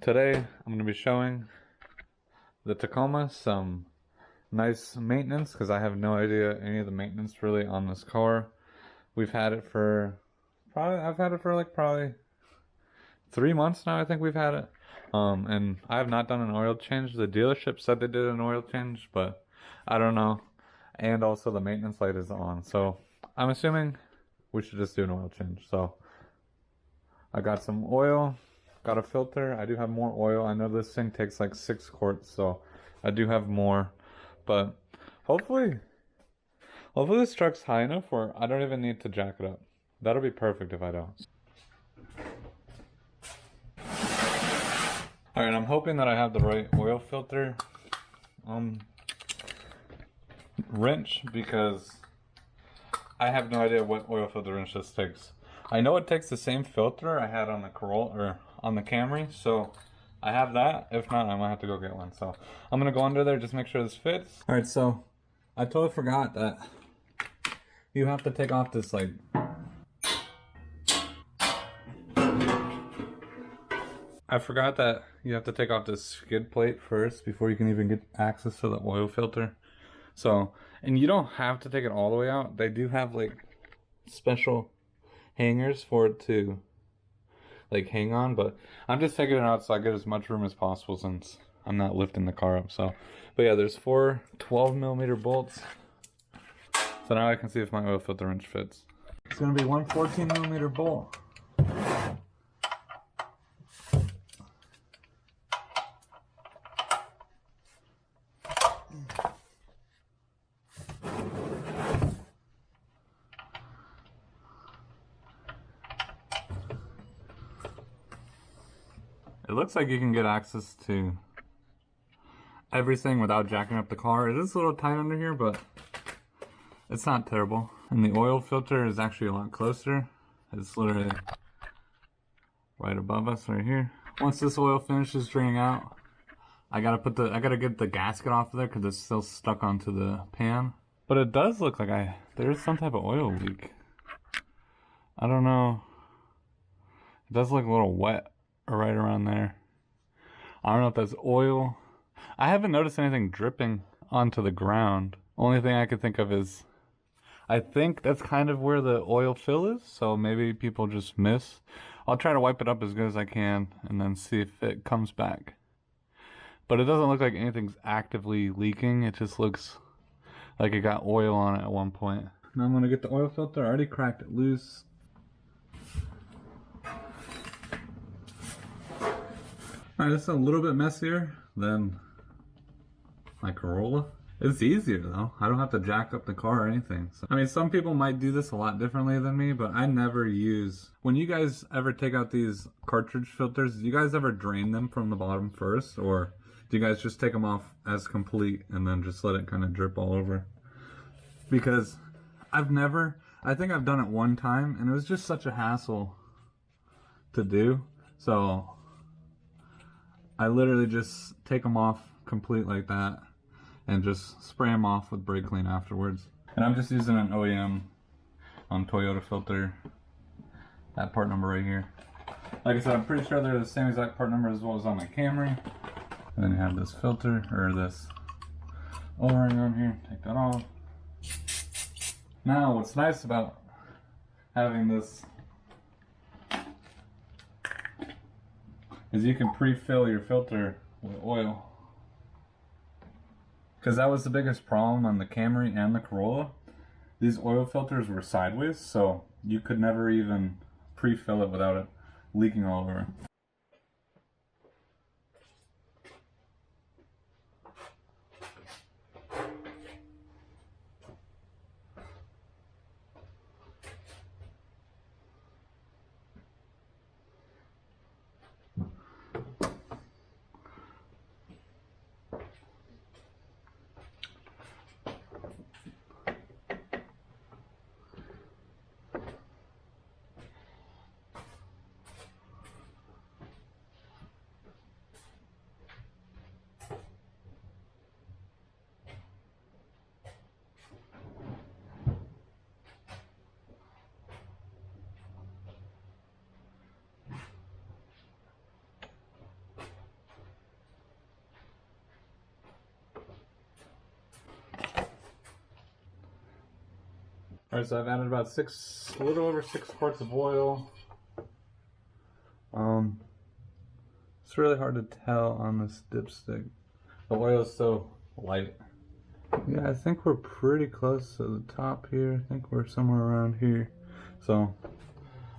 Today I'm going to be showing the Tacoma some nice maintenance because I have no idea any of the maintenance really on this car. We've had it for I've had it for probably 3 months now. I think we've had it. And I have not done an oil change. The dealership said they did an oil change, but I don't know. And also the maintenance light is on. So I'm assuming we should just do an oil change. So I got some oil. Got a filter. I do have more oil. I know this thing takes like 6 quarts, so I do have more. But hopefully this truck's high enough where I don't even need to jack it up. That'll be perfect if I don't. Alright, I'm hoping that I have the right oil filter wrench, because I have no idea what oil filter wrench this takes. I know it takes the same filter I had on the Corolla, or on the Camry, so I have that. If not, I might have to go get one. So I'm gonna go under there, just make sure this fits. All right, so I totally forgot that you have to take off this like skid plate first before you can even get access to the oil filter. So, and you don't have to take it all the way out. They do have like special hangers for it to like hang on, but I'm just taking it out so I get as much room as possible since I'm not lifting the car up. So, but yeah, there's 4 12mm bolts. So now I can see if my oil filter wrench fits. It's gonna be one 14mm bolt. It looks like you can get access to everything without jacking up the car. It is a little tight under here, but it's not terrible. And the oil filter is actually a lot closer. It's literally right above us right here. Once this oil finishes draining out, I gotta get the gasket off of there because it's still stuck onto the pan. But it does look like there's some type of oil leak. I don't know. It does look a little wet right around there. I don't know if that's oil. I haven't noticed anything dripping onto the ground. Only thing I could think of is, I think that's kind of where the oil fill is, so maybe people just miss. I'll try to wipe it up as good as I can and then see if it comes back. But it doesn't look like anything's actively leaking. It just looks like it got oil on it at one point. Now I'm gonna get the oil filter. I already cracked it loose. Alright, this is a little bit messier than my Corolla. It's easier though. I don't have to jack up the car or anything. So, I mean, some people might do this a lot differently than me, but I never use... When you guys ever take out these cartridge filters, do you guys ever drain them from the bottom first? Or do you guys just take them off as complete and then just let it kind of drip all over? Because I think I've done it one time and it was just such a hassle to do. So I literally just take them off complete like that and just spray them off with brake clean afterwards. And I'm just using an OEM on Toyota filter, that part number right here. Like I said, I'm pretty sure they're the same exact part number as what was on my Camry. And then you have this filter, or this O-ring on here, take that off. Now what's nice about having this is you can pre-fill your filter with oil. Because that was the biggest problem on the Camry and the Corolla. These oil filters were sideways, so you could never even pre-fill it without it leaking all over. Alright, so I've added about a little over 6 quarts of oil. It's really hard to tell on this dipstick. The oil is so light. Yeah, I think we're pretty close to the top here. I think we're somewhere around here. So,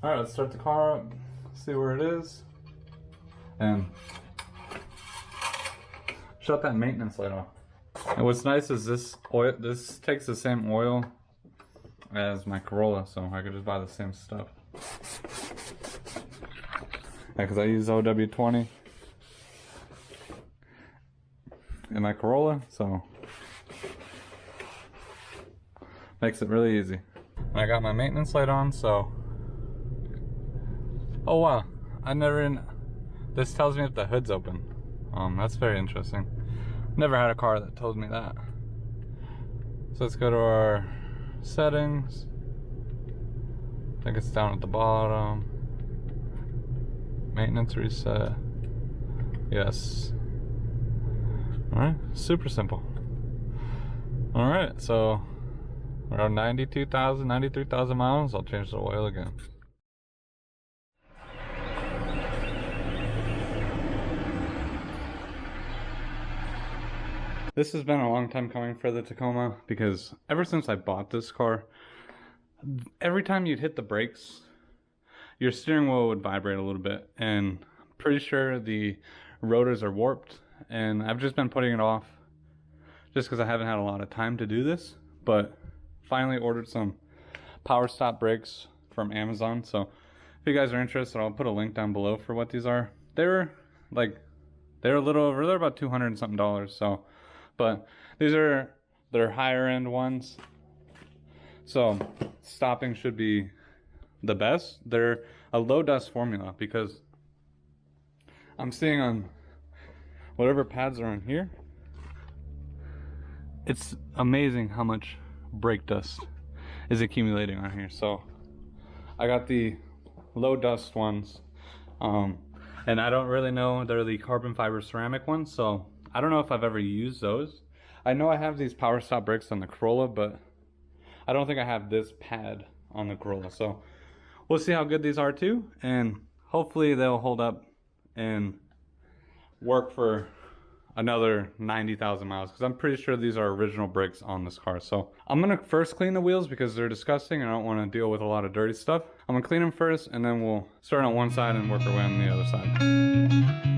alright, let's start the car up, see where it is, and shut that maintenance light off. And what's nice is this takes the same oil as my Corolla, so I could just buy the same stuff. Yeah, because I use OW20 in my Corolla, so makes it really easy. And I got my maintenance light on, so oh wow, this tells me if the hood's open. That's very interesting. Never had a car that told me that. So let's go to our settings. I think it's down at the bottom. Maintenance reset. Yes. Alright, super simple. Alright, so around 93,000 miles, I'll change the oil again. This has been a long time coming for the Tacoma because ever since I bought this car, every time you'd hit the brakes, your steering wheel would vibrate a little bit, and I'm pretty sure the rotors are warped, and I've just been putting it off just because I haven't had a lot of time to do this, but finally ordered some power stop brakes from Amazon. So if you guys are interested, I'll put a link down below for what these are. They're a little over, they're about $200 and something, so, but they're higher end ones, so stopping should be the best. They're a low dust formula because I'm seeing on whatever pads are on here, it's amazing how much brake dust is accumulating on here. So I got the low dust ones, and I don't really know, they're the carbon fiber ceramic ones, so I don't know if I've ever used those. I know I have these power stop brakes on the Corolla, but I don't think I have this pad on the Corolla. So we'll see how good these are too, and hopefully they'll hold up and work for another 90,000 miles, because I'm pretty sure these are original brakes on this car. So I'm gonna first clean the wheels because they're disgusting and I don't want to deal with a lot of dirty stuff. I'm gonna clean them first, and then we'll start on one side and work our way on the other side.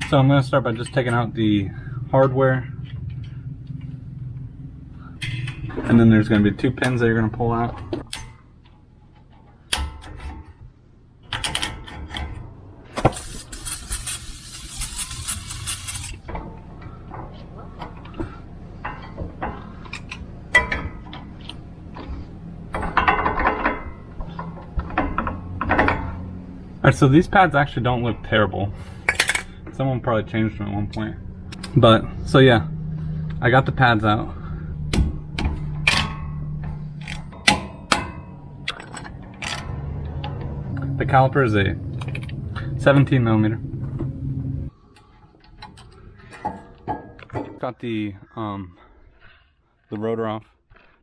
So I'm going to start by just taking out the hardware, and then there's going to be 2 pins that you're going to pull out. Alright, so these pads actually don't look terrible. Someone probably changed them at one point. But, so yeah, I got the pads out. The caliper is a 17 millimeter. Got the rotor off.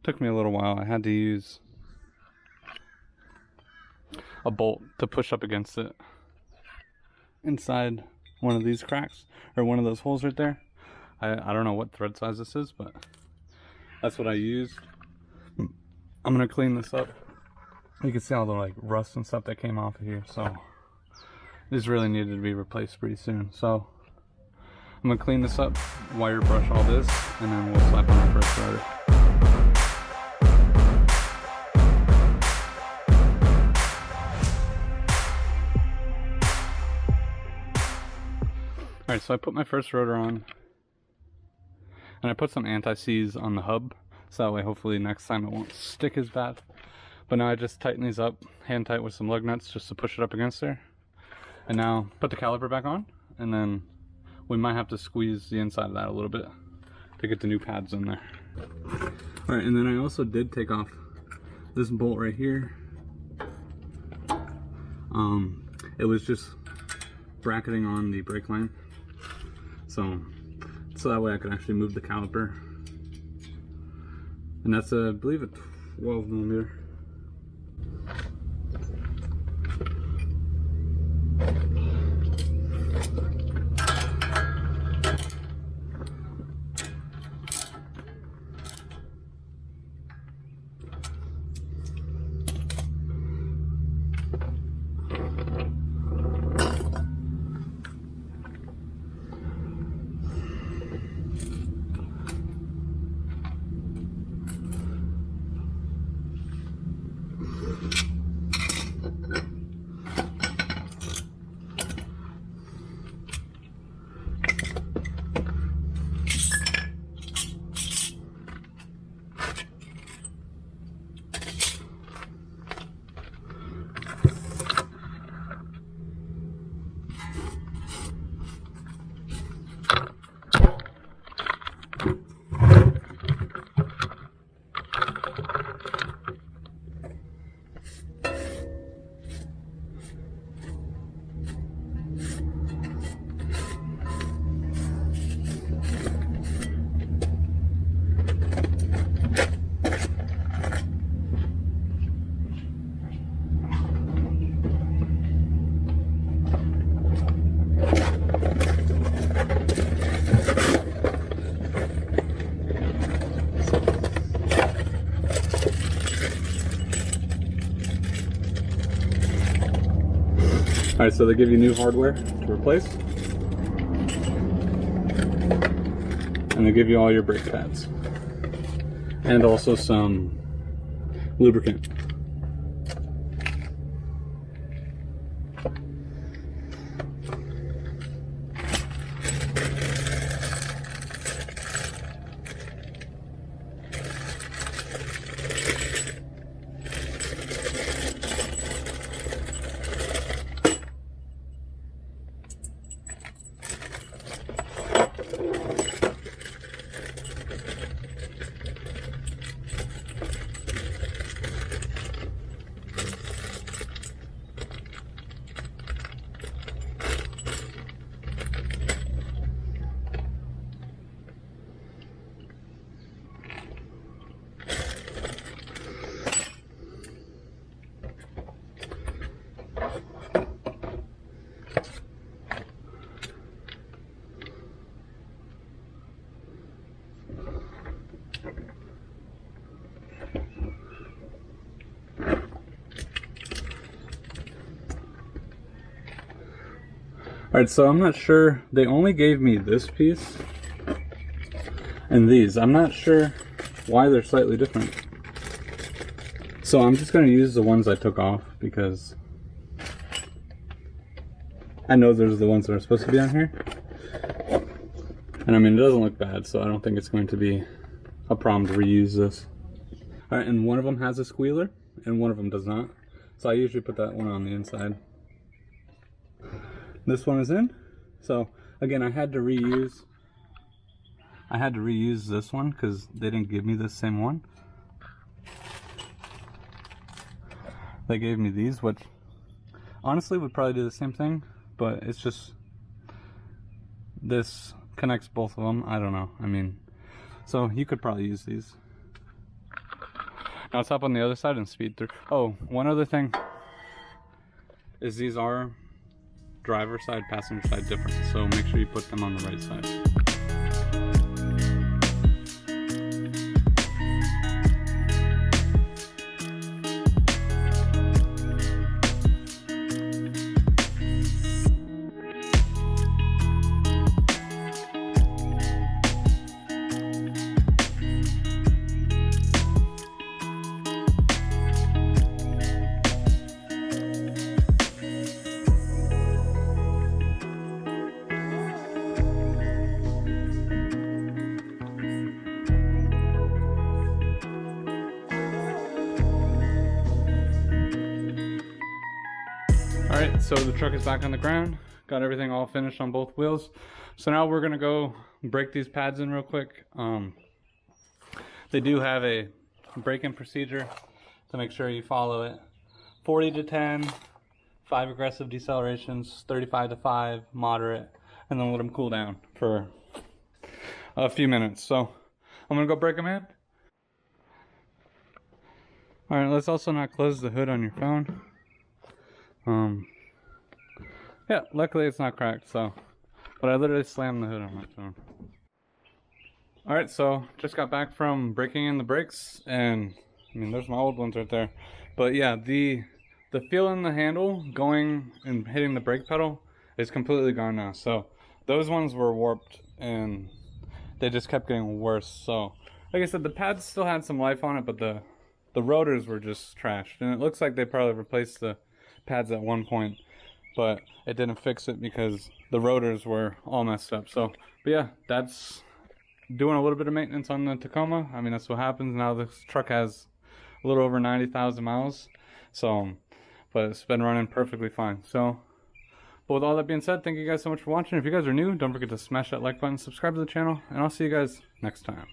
Took me a little while. I had to use a bolt to push up against it inside one of these cracks, or one of those holes right there. I don't know what thread size this is, but that's what I used. I'm gonna clean this up. You can see all the like rust and stuff that came off of here, so this really needed to be replaced pretty soon. So I'm gonna clean this up, wire brush all this, and then we'll slap on the first rotor. Alright, so I put my first rotor on, and I put some anti-seize on the hub, so that way hopefully next time it won't stick as bad. But now I just tighten these up hand tight with some lug nuts just to push it up against there. And now put the caliper back on, and then we might have to squeeze the inside of that a little bit to get the new pads in there. All right, and then I also did take off this bolt right here. It was just bracketing on the brake line, so that way I could actually move the caliper. And that's I believe a 12 millimeter. All right, so they give you new hardware to replace, and they give you all your brake pads, and also some lubricant. Alright, so I'm not sure, they only gave me this piece and these. I'm not sure why they're slightly different. So I'm just going to use the ones I took off because I know those are the ones that are supposed to be on here. And I mean, it doesn't look bad, so I don't think it's going to be a problem to reuse this. Alright, and one of them has a squealer and one of them does not. So I usually put that one on the inside. This one is in. So again, I had to reuse this one because they didn't give me the same one. They gave me these, which honestly would probably do the same thing, but it's just this connects both of them. I don't know. I mean, so you could probably use these. Now let's hop on the other side and speed through. Oh, one other thing is these are driver side, passenger side different, so make sure you put them on the right side. Alright, so the truck is back on the ground. Got everything all finished on both wheels. So now we're gonna go break these pads in real quick. They do have a break-in procedure to make sure you follow it. 40 to 10, 5 aggressive decelerations, 35 to 5, moderate, and then let them cool down for a few minutes. So I'm gonna go break them in. Alright, let's also not close the hood on your phone. Yeah, luckily it's not cracked, so, but I literally slammed the hood on my phone. Alright, so just got back from breaking in the brakes, and I mean, there's my old ones right there. But yeah, the feel in the handle going and hitting the brake pedal is completely gone now. So those ones were warped and they just kept getting worse. So like I said, the pads still had some life on it, but the rotors were just trashed. And it looks like they probably replaced the pads at one point, but it didn't fix it because the rotors were all messed up. So, but yeah, that's doing a little bit of maintenance on the Tacoma. I mean, that's what happens now. This truck has a little over 90,000 miles. So, but it's been running perfectly fine. So, but with all that being said, thank you guys so much for watching. If you guys are new, don't forget to smash that like button, subscribe to the channel, and I'll see you guys next time.